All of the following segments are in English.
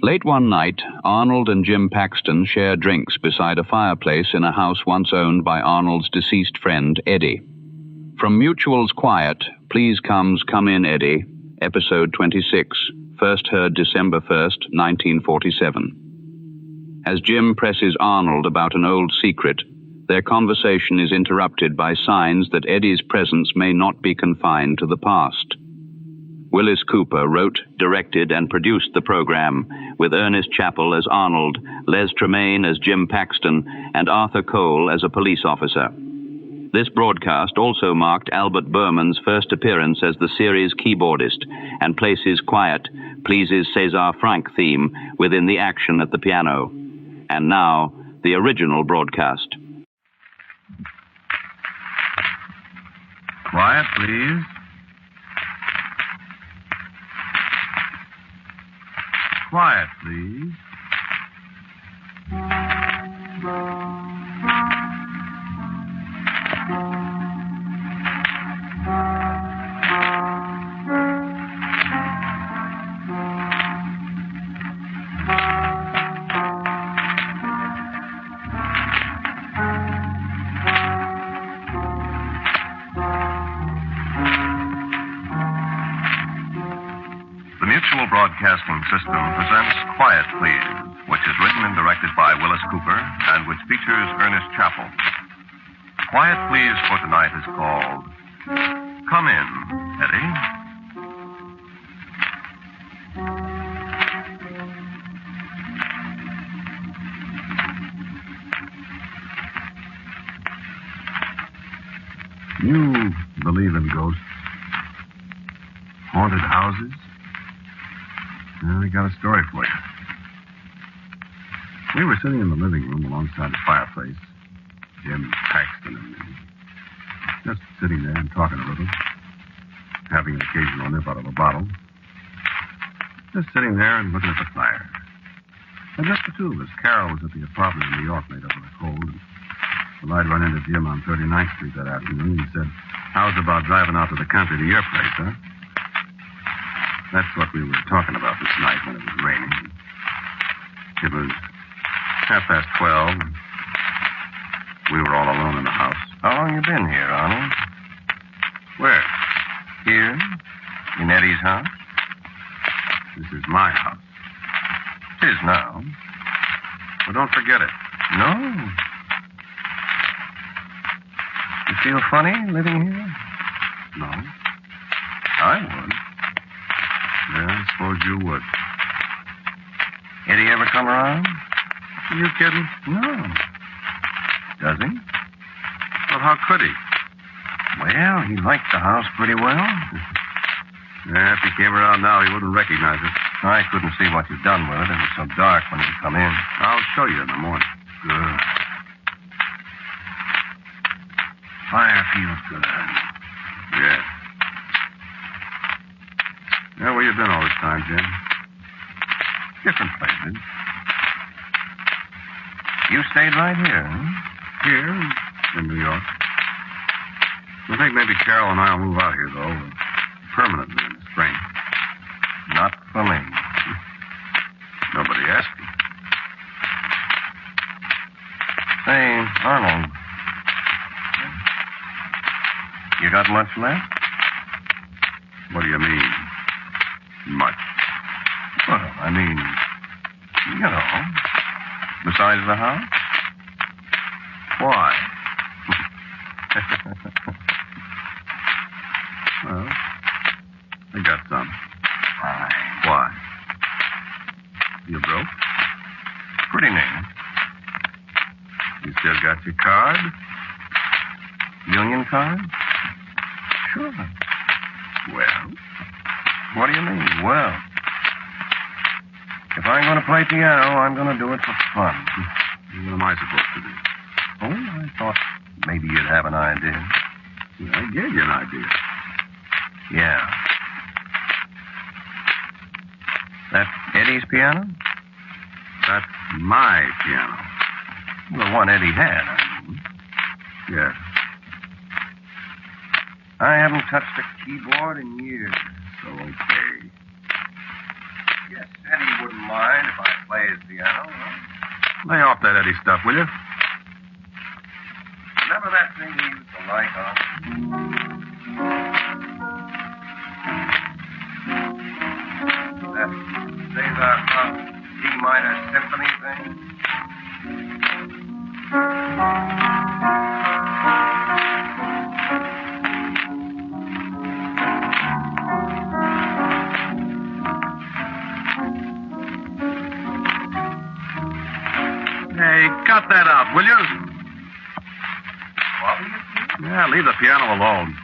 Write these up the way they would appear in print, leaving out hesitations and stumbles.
Late one night, Arnold and Jim Paxton share drinks beside a fireplace in a house once owned by Arnold's deceased friend, Eddie. From Mutual's Quiet, Please Come In, Eddie, Episode 26, first heard December 1st, 1947. As Jim presses Arnold about an old secret, their conversation is interrupted by signs that Eddie's presence may not be confined to the past. Wyllis Cooper wrote, directed, and produced the program, with Ernest Chappell as Arnold, Les Tremayne as Jim Paxton, and Arthur Cole as a police officer. This broadcast also marked Albert Berman's first appearance as the series keyboardist, and places Quiet, Pleases César Franck theme within the action at the piano. And now, the original broadcast. Quiet, please. Quiet, please. The Mutual Broadcasting System presents Quiet, Please, which is written and directed by Wyllis Cooper and which features Ernest Chappell. Quiet, Please for tonight is called Come In, Eddie. You believe in ghosts? Haunted houses? Well, we got a story for you. We were sitting in the living room alongside the fireplace, Jim Paxton and me. Just sitting there and talking a little, having an occasional nip out of a bottle. Just sitting there and looking at the fire. And just the two of us. Carol was at the apartment in New York laid up with a cold. Well, I'd run into Jim on 39th Street that afternoon. He said, how's about driving out to the country to your place, huh? That's what we were talking about this night when it was raining. It was 12:30. We were all alone in the house. How long you been here, Arnold? Where? Here? In Eddie's house? This is my house. It is now. Well, don't forget it. No. You feel funny living here? No. I would. Yeah, I suppose you would. Eddie ever come around? Are you kidding? No. Does he? Well, how could he? Well, he liked the house pretty well. Yeah, if he came around now, he wouldn't recognize it. I couldn't see what you'd done with it. It was so dark when you come in. I'll show you in the morning. Good. Fire feels good. Yeah. Yeah, where you been all this time, Jim? Different places. You stayed right here, huh? Here, in New York. I think maybe Carol and I will move out here, though, permanently in the spring. Not for me. Nobody asked me. Say, Arnold. You got much left? What do you mean, much? Well, I mean, you know, besides the house. Why? Well, I got some. Why? You broke? Pretty near. You still got your card? Union card? Sure. Well? What do you mean, well? If I'm going to play piano, I'm going to do it for fun. What am I supposed to do? Oh, I thought maybe you'd have an idea. Well, I gave you an idea. Yeah. That Eddie's piano? That's my piano. The one Eddie had, I mean. Yes. I haven't touched a keyboard in years. So, okay. guess Eddie wouldn't mind if I play his piano, huh? Lay off that Eddie stuff, will you? Remember that thing he used to like, huh? That Cesar D minor symphony thing? Hey, cut that out, will you? Obviously. Yeah, leave the piano alone.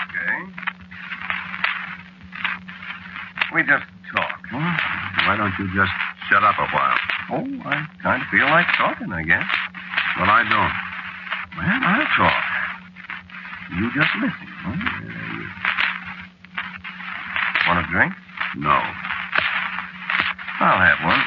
Okay. We just talk. Huh? Why don't you just shut up a while? Oh, I kind of feel like talking, I guess. Well, I don't. Well, I'll talk. You just listen, huh? Want a drink? No. I'll have one.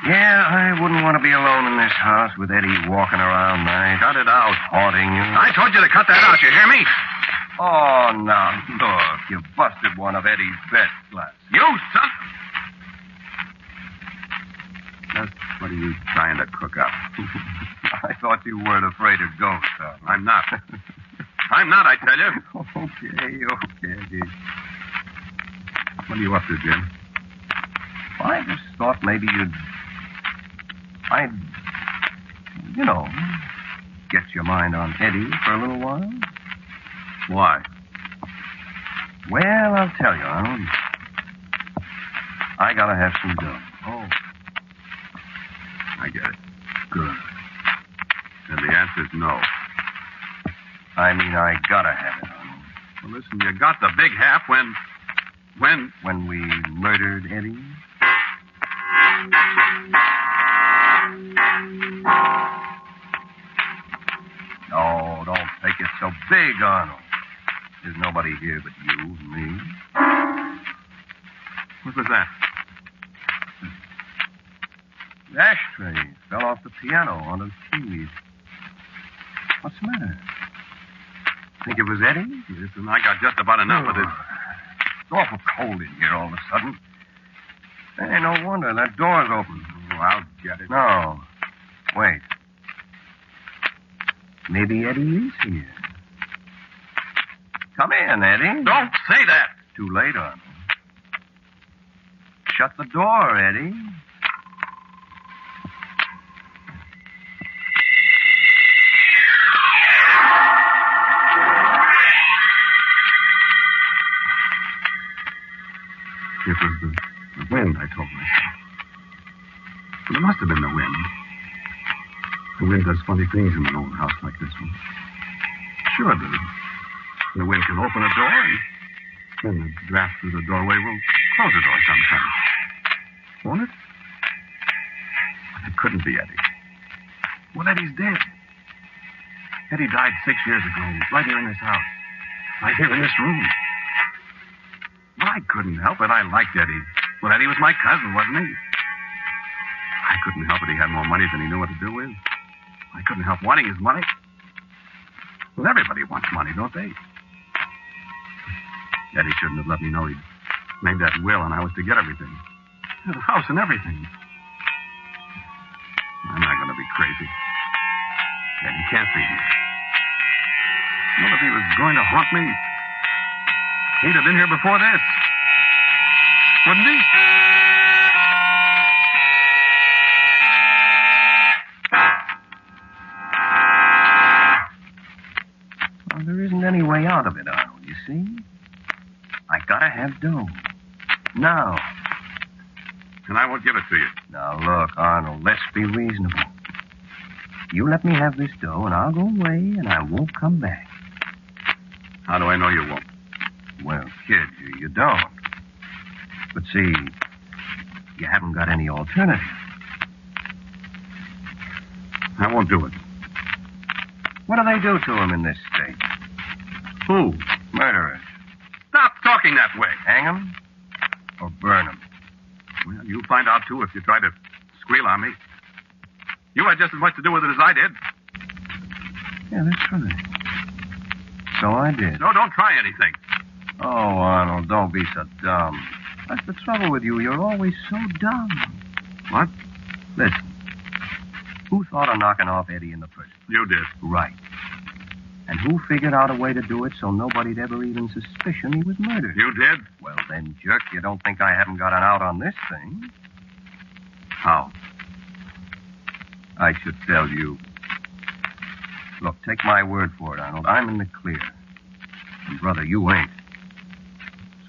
Yeah, I wouldn't want to be alone in this house with Eddie walking around night. Cut it out. Haunting you. I told you to cut that out, you hear me? Oh, now, look. You busted one of Eddie's best glasses. You, son! Just what are you trying to cook up? I thought you weren't afraid of ghosts, huh? I'm not. I'm not, I tell you. Okay. What are you up to, Jim? I just thought maybe I'd, get your mind on Eddie for a little while. Why? Well, I'll tell you, Arnold. I gotta have some dough. Oh. I get it. Good. And the answer's no. I mean, I gotta have it, Arnold. Well, listen, you got the big half when... When we murdered Eddie? No, don't take it so big, Arnold. There's nobody here but you and me. What was that? The ashtray fell off the piano onto the keys. What's the matter? Think it was Eddie? Listen, I got just about enough of this. It's awful cold in here all of a sudden. Hey, no wonder. That door's open. Oh, I'll get it. No. Wait. Maybe Eddie is here. Come in, Eddie. Don't say that! Too late, Arnold. Shut the door, Eddie. It was the wind, I told myself. But it must have been the wind. The wind does funny things in an old house like this one. Sure, the wind can open a door, and then the draft through the doorway will close the door sometimes. Won't it? It couldn't be Eddie. Well, Eddie's dead. Eddie died 6 years ago, right here in this house. Right here in this room. Well, I couldn't help it. I liked Eddie. Well, Eddie was my cousin, wasn't he? I couldn't help it. He had more money than he knew what to do with. I couldn't help wanting his money. Well, everybody wants money, don't they? Eddie shouldn't have let me know he'd made that will and I was to get everything. The house and everything. I'm not going to be crazy. Eddie can't be. Well, if he was going to haunt me, he'd have been here before this. Wouldn't he? Well, there isn't any way out of it, Arnold, you see? I gotta have dough. Now. And I won't give it to you. Now, look, Arnold, let's be reasonable. You let me have this dough, and I'll go away, and I won't come back. How do I know you won't? Well, kid, you don't. But see, you haven't got any alternative. I won't do it. What do they do to him in this state? Who? Murderers. Stop talking that way. Hang him or burn him? Well, you'll find out, too, if you try to squeal on me. You had just as much to do with it as I did. Yeah, that's right. So I did. No, don't try anything. Oh, Arnold, don't be so dumb. That's the trouble with you. You're always so dumb. What? Listen. Who thought of knocking off Eddie in the first place? You did. Right. And who figured out a way to do it so nobody'd ever even suspicion he was murdered? You did? Well, then, jerk, you don't think I haven't got an out on this thing? How? I should tell you. Look, take my word for it, Arnold. I'm in the clear. And, brother, you ain't.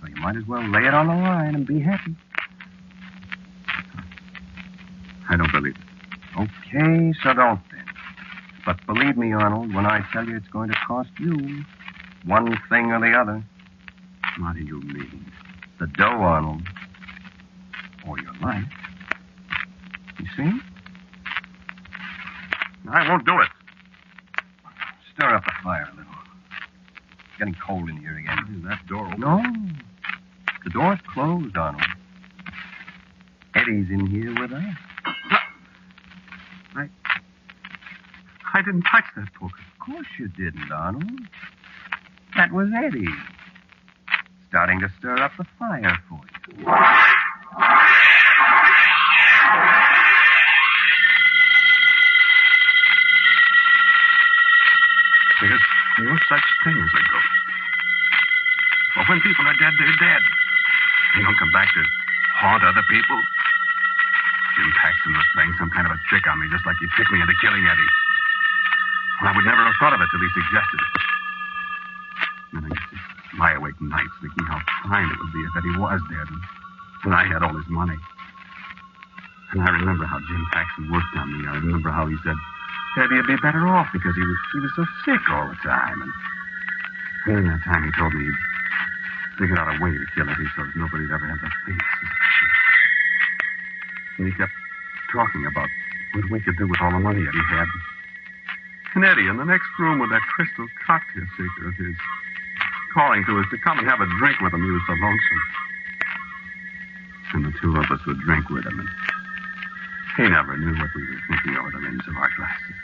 So you might as well lay it on the line and be happy. I don't believe it. Okay, so don't then. But believe me, Arnold, when I tell you it's going to cost you one thing or the other. What do you mean? The dough, Arnold. Or your life. You see? I won't do it. Stir up the fire a little. It's getting cold in here again. Is that door open? No. The door's closed, Arnold. Eddie's in here with us. I didn't touch that poker. Of course you didn't, Arnold. That was Eddie. Starting to stir up the fire for you. There's no such thing as a ghost. Well, when people are dead, they're dead. They don't come back to haunt other people. Jim Paxton was playing some kind of a trick on me, just like he tricked me into killing Eddie. Well, I would never have thought of it till he suggested it. And I used to lie awake nights thinking how fine it would be if Eddie was dead and I had all his money. And I remember how Jim Paxton worked on me. I remember how he said Eddie would be better off because he was so sick all the time. And during that time, he told me he'd figured out a way to kill Eddie so that nobody'd ever have the faintest suspicion. And he kept talking about what we could do with all the money Eddie had. And Eddie in the next room with that crystal cocktail shaker of his, calling to us to come and have a drink with him. He was so lonesome. And the two of us would drink with him, and he never knew what we were thinking over the rims of our glasses.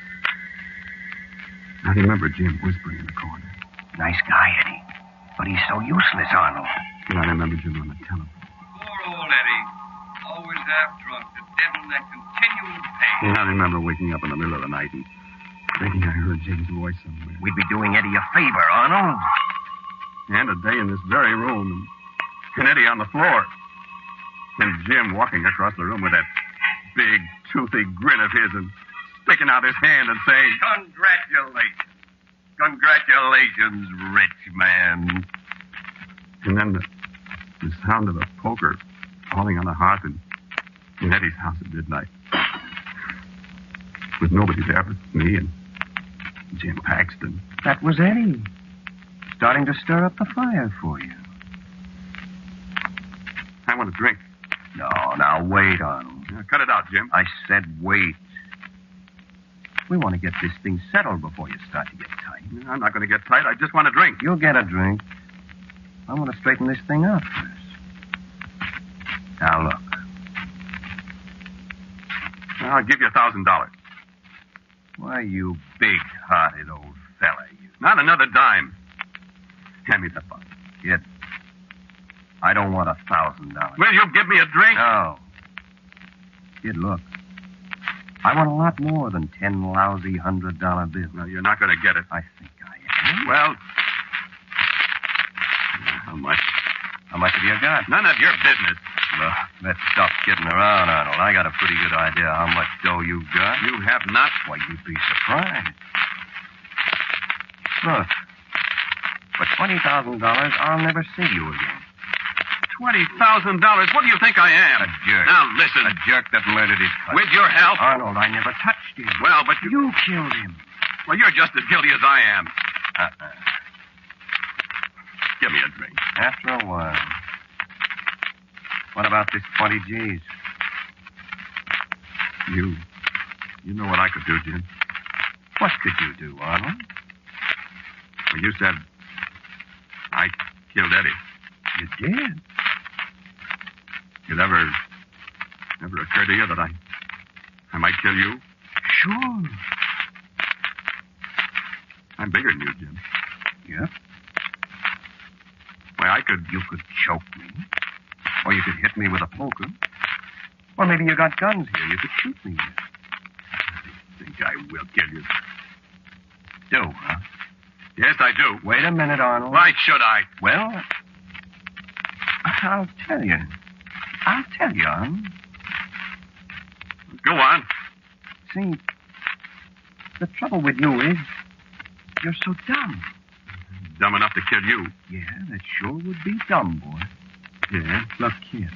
I remember Jim whispering in the corner. Nice guy, Eddie. But he's so useless, Arnold. And I remember Jim on the telephone. Poor old Eddie. Always half drunk. The devil in that continual pain. And I remember waking up in the middle of the night and thinking I heard Jim's voice somewhere. We'd be doing Eddie a favor, Arnold. And a day in this very room, and Eddie on the floor. And Jim walking across the room with that big, toothy grin of his and sticking out his hand and saying, Congratulations. Congratulations, rich man. And then the sound of a poker falling on the hearth in Eddie's house at midnight. With nobody there but me and Jim Paxton. That was Eddie. Starting to stir up the fire for you. I want a drink. No, now wait, Arnold. Now, cut it out, Jim. I said wait. We want to get this thing settled before you start to get tight. I'm not going to get tight. I just want a drink. You'll get a drink. I want to straighten this thing out first. Now, look. I'll give you $1,000. Why, you big-hearted old fella, you. Not another dime. Hand me that bottle. Kid, I don't want $1,000. Will you give me a drink? No. Kid, look. I want a lot more than 10 lousy $100 bills. No, you're not going to get it. I think I am. Well, how much? How much have you got? None of your business. Look, let's stop kidding around, Arnold. I got a pretty good idea how much dough you've got. You have not. Why, you'd be surprised. Look, for $20,000, I'll never see you again. $20,000? What do you think I am? A jerk. Now, listen. A jerk that murdered his cousin. With your help? Arnold, I never touched him. Well, but you... You killed him. Well, you're just as guilty as I am. Give me a drink. After a while. What about this 20 G's? You know what I could do, Jim. What could you do, Arnold? Well, you said I killed Eddie. You did? It ever occurred to you that I might kill you? Sure. I'm bigger than you, Jim. Yep. Why, I could... You could choke me. Or you could hit me with a poker. Or maybe you got guns here you could shoot me with. I think I will kill you. Do, huh? Yes, I do. Wait a minute, Arnold. Why should I? Well, I'll tell you. Arnold. Go on. See, the trouble with you is you're so dumb. Dumb enough to kill you. Yeah, that sure would be dumb, boy. Yeah? Look, kid.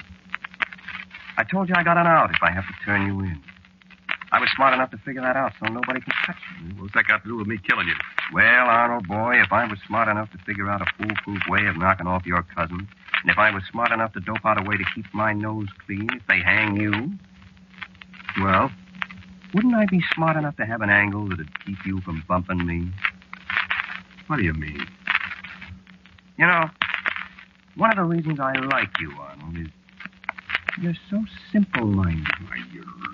I told you I got an out if I have to turn you in. I was smart enough to figure that out so nobody can touch you. What's that got to do with me killing you? Well, Arnold, boy, if I was smart enough to figure out a foolproof way of knocking off your cousin, and if I was smart enough to dope out a way to keep my nose clean if they hang you, well, wouldn't I be smart enough to have an angle that'd keep you from bumping me? What do you mean? You know, one of the reasons I like you, Arnold, is you're so simple-minded.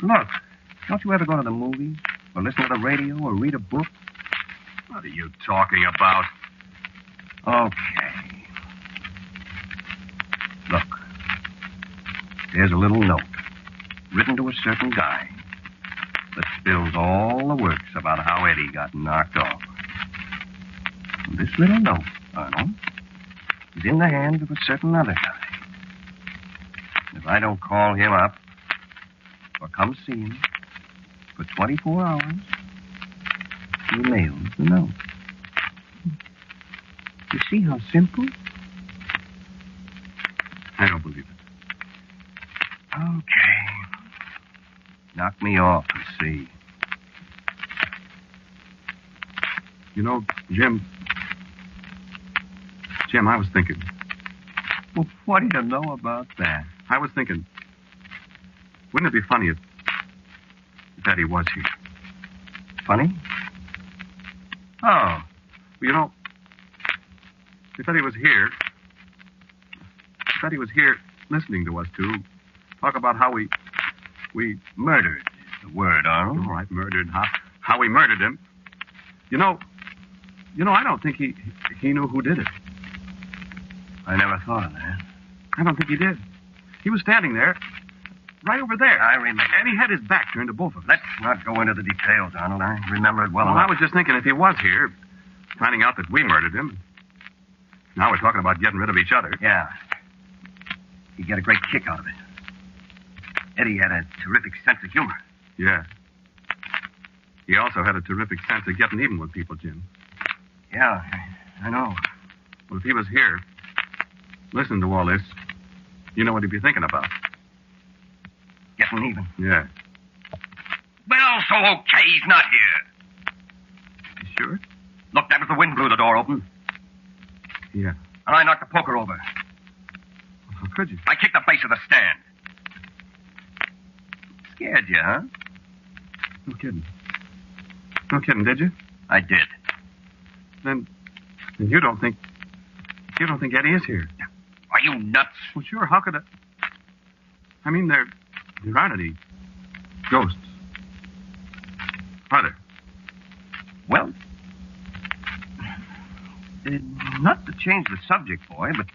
Look, don't you ever go to the movies, or listen to the radio, or read a book? What are you talking about? Okay. Look, there's a little note written to a certain guy that spills all the works about how Eddie got knocked off. And this little note, Arnold, is in the hands of a certain other guy. If I don't call him up or come see him for 24 hours, he mails the note. You see how simple? I don't believe it. Okay. Knock me off and see. You know, Jim, I was thinking. Well, what do you know about that? I was thinking, wouldn't it be funny if Eddie was here? Funny? Oh. You know, if Eddie was here listening to us two talk about how we Murdered is the word, Arnold. all right, murdered, how we murdered him. You know, I don't think he knew who did it. I never thought of that. I don't think he did. He was standing there, right over there. I remember. And he had his back turned to both of us. Let's not go into the details, Arnold. I remember it well Well, enough. I was just thinking if he was here, finding out that we murdered him. Now we're talking about getting rid of each other. Yeah. He'd get a great kick out of it. Eddie had a terrific sense of humor. Yeah. He also had a terrific sense of getting even with people, Jim. Yeah, I know. Well, if he was here, listening to all this, you know what he'd be thinking about. Getting even. Yeah. Well, so okay, he's not here. You sure? Look, that was the wind blew the door open. Yeah. And I knocked the poker over. How could you? I kicked the base of the stand. Scared you, huh? No kidding. No kidding, did you? I did. Then you don't think Eddie is here? Are you nuts? Well, sure. How could I mean, there aren't any ghosts, are there? Well, not to change the subject, boy, but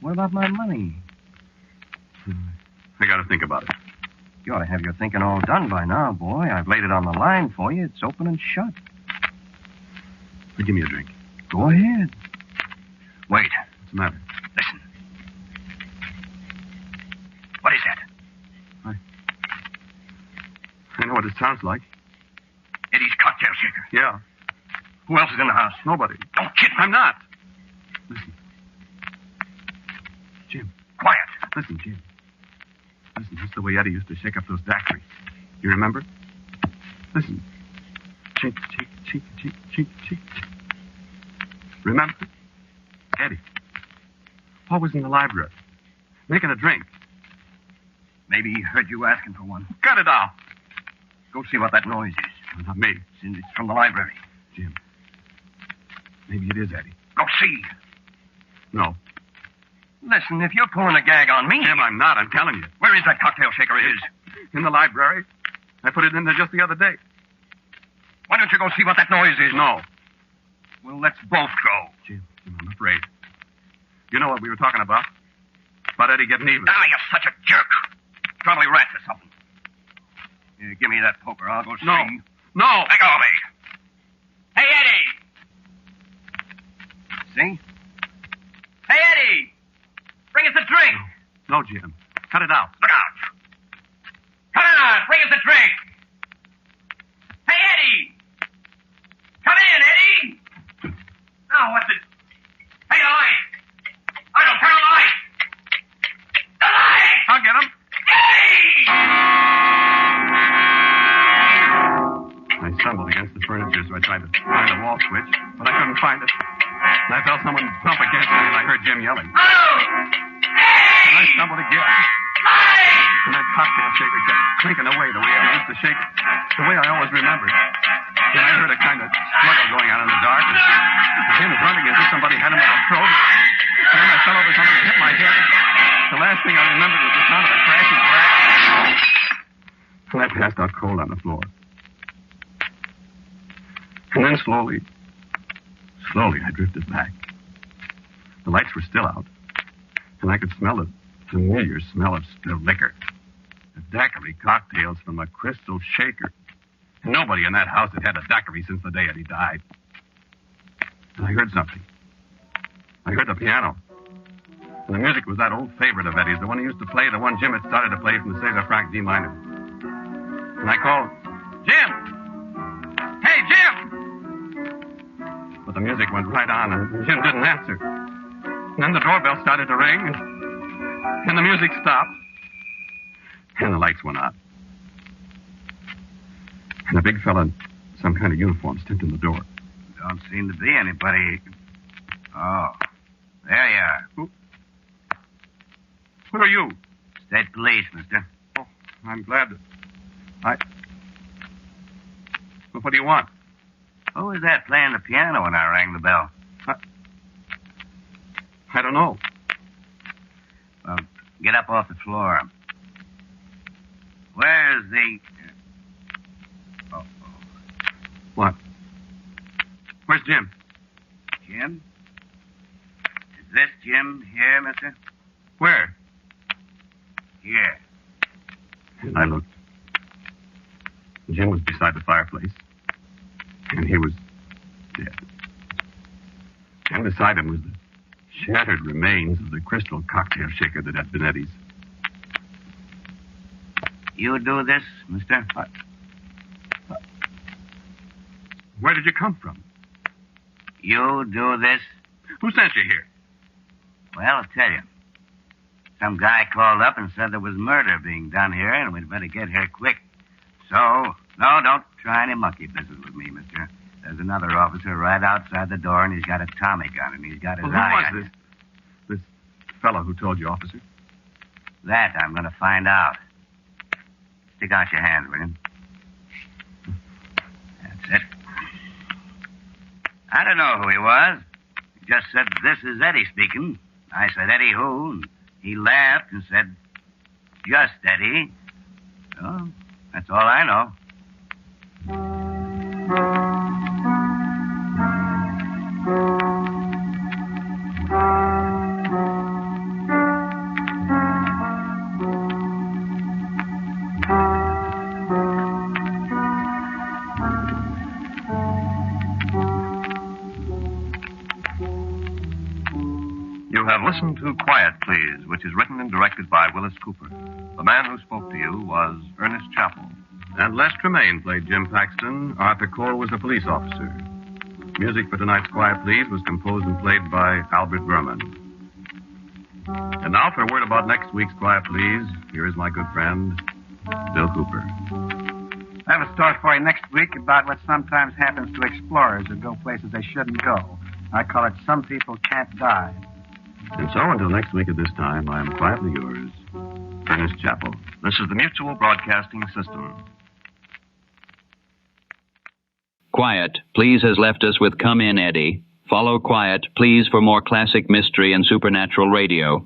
what about my money? I got to think about it. You ought to have your thinking all done by now, boy. I've laid it on the line for you. It's open and shut. Well, give me a drink. Go ahead. Wait. What's the matter? Listen. What is that? I know what it sounds like. Eddie's cocktail shaker. Yeah. Who else is in the house? Nobody. Don't kid me. I'm not. Listen. Jim. Quiet. Listen, Jim. Listen, that's the way Eddie used to shake up those daiquiris. You remember? Listen. Chink, chink, chink, chink, chink, chink, chink. Remember? Eddie. Always in the library. Making a drink. Maybe he heard you asking for one. Cut it off. Go see what that noise is. Well, not me. It's from the library. Jim. Maybe it is Eddie. Go see. No. Listen, if you're pulling a gag on me... Jim, I'm not. I'm telling you. Where is that cocktail shaker of his? In the library. I put it in there just the other day. Why don't you go see what that noise is? No. Well, let's both go. Jim, I'm afraid. You know what we were talking about? About Eddie getting even. Ah, you're such a jerk. Probably rats or something. Here, give me that poker. I'll go see. No. Let go of me. Hey, Eddie! See? Hey, Eddie! Bring us a drink. No, Jim. Cut it out. Look out. Come on, bring us a drink. Hey, Eddie! Come in, Eddie! Now, what's it? Hey, the light! Arnold, turn the light! The light! I'll get him. I stumbled against the furniture, so I tried to find the wall switch, but I couldn't find it. And I felt someone bump against me, and I heard Jim yelling. Oh! And I stumbled again. And that cocktail shaker kept clinking away the way I used to shake it, the way I always remembered. Then I heard a kind of struggle going on in the dark, and Jim grunting as if somebody had him by the throat. And then I fell over something and hit my head. The last thing I remembered was the sound of a crashing crash. And I passed out cold on the floor. And then slowly I drifted back. The lights were still out, and I could smell the familiar smell of still liquor. The daiquiri cocktails from a crystal shaker. And nobody in that house had had a daiquiri since the day Eddie died. And I heard something. I heard the piano. And the music was that old favorite of Eddie's, the one he used to play, the one Jim had started to play from the César Franck D minor. And I called, Jim! Hey, Jim! But the music went right on, and Jim didn't answer. And then the doorbell started to ring, and the music stopped. And the lights went out. And a big fella in some kind of uniform stepped in the door. Don't seem to be anybody. Oh, there you are. Who are you? State police, mister. Oh, I'm glad that... But what do you want? Who was that playing the piano when I rang the bell? I don't know. Well, get up off the floor. Where's the... What? Where's Jim? Jim? Is this Jim here, mister? Where? Here. And I looked. Jim was beside the fireplace. And he was dead. And beside him was the shattered remains of the crystal cocktail shaker that had been Eddie's. You do this, mister? Where did you come from? You do this? Who sent you here? Well, I'll tell you. Some guy called up and said there was murder being done here, and we'd better get here quick. So, no, don't try any monkey business with me, mister. There's another officer right outside the door, and he's got a Tommy gun, and he's got his eye on you. Who was this fellow who told you, officer? That I'm going to find out. Stick out your hand, will you? That's it. I don't know who he was. He just said, "This is Eddie speaking." I said, "Eddie who?" And he laughed and said, "Just Eddie." So, that's all I know. You have listened to Quiet Please, which is written and directed by Wyllis Cooper. The man who spoke to you was Ernest Chappell. And Les Tremayne played Jim Paxton. Arthur Cole was the police officer. Music for tonight's Quiet Please was composed and played by Albert Berman. And now for a word about next week's Quiet Please, here is my good friend, Bill Cooper. I have a story for you next week about what sometimes happens to explorers who go places they shouldn't go. I call it Some People Can't Die. And so until next week at this time, I am quietly yours, Ernest Chappell. This is the Mutual Broadcasting System. Quiet, Please has left us with Come In, Eddie. Follow Quiet, Please for more classic mystery and supernatural radio.